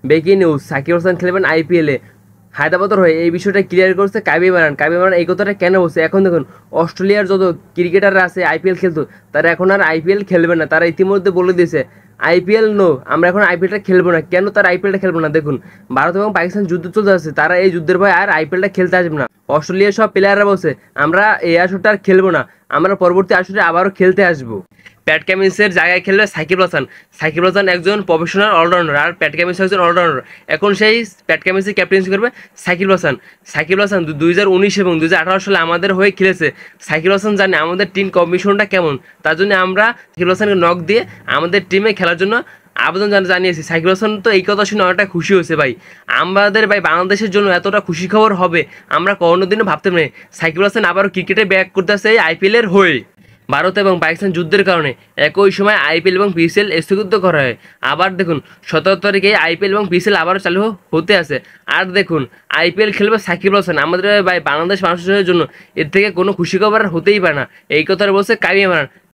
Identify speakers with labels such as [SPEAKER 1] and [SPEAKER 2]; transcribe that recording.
[SPEAKER 1] Breaking news, Shakib Hasan খেলবেন আইপিএলে হায়দ্রাবাদের হয়ে, এই বিষয়টা ক্লিয়ার করছে কাবি মারান। কাবি মারান এই কথাটা কেন বলছে? এখন দেখুন, অস্ট্রেলিয়ার যত ক্রিকেটাররা আছে আইপিএল খেলতো, তারা এখন আর আইপিএল খেলবে না। তারা ইতিমধ্যে বলে দিয়েছে আইপিএল নো, আমরা এখন আইপিএলটা খেলবো না। কেন তারা আইপিএলটা খেলবো না? দেখুন, ভারত এবং পাকিস্তান যুদ্ধ চলতে আছে, তারা এই যুদ্ধের ভয় আর আইপিএলটা খেলতে আসবে না। অস্ট্রেলিয়ার সব প্লেয়াররা বলছে আমরা এই আসরটা আর খেলবো না, আমরা পরবর্তী আসরে আবারও খেলতে আসবো। প্যাট কামিন্সের জায়গায় খেলবে সাকিব হাসান। সাকিব হাসান একজন প্রফেশনাল অলরাউন্ডার, আর প্যাট কামিন্স একজন অলরাউন্ডার। এখন সেই প্যাট কামিন্সের ক্যাপ্টেন্সি করবে সাকিব হাসান। সাকিব হাসান 2019 এবং 2018 সালে আমাদের হয়ে খেলেছে। সাকিব হাসান জানে আমাদের টিম কম্বিনেশনটা কেমন, তার জন্য আমরা সাকিব হাসানকে নক দিয়ে আমাদের টিমে খেলার জন্য আবেদন জানিয়েছি। সাকিব হাসান তো এই কথা শুনে অনেকটা খুশি হয়েছে ভাই। আমাদের ভাই বাংলাদেশের জন্য এতটা খুশি খবর হবে আমরা কোনোদিনও ভাবতে পারি। সাকিব হাসান আবারও ক্রিকেটে ব্যাক করতেছে এই আইপিএলের হয়ে। ভারত এবং পাকিস্তান যুদ্ধের কারণে একই সময় আইপিএল এবং পিসিএল স্থগিত করা হয়। আবার দেখুন 17 তারিখে আইপিএল এবং পিসিএল আবারও চালু হতে আছে। আর দেখুন আইপিএল খেলবে সাকিব হাসান। আমাদের ভাই বাংলাদেশ মানুষের জন্য এর থেকে কোনো খুশি খবর হতেই পারে না, এই কথাটা বলছে কাবি মারান।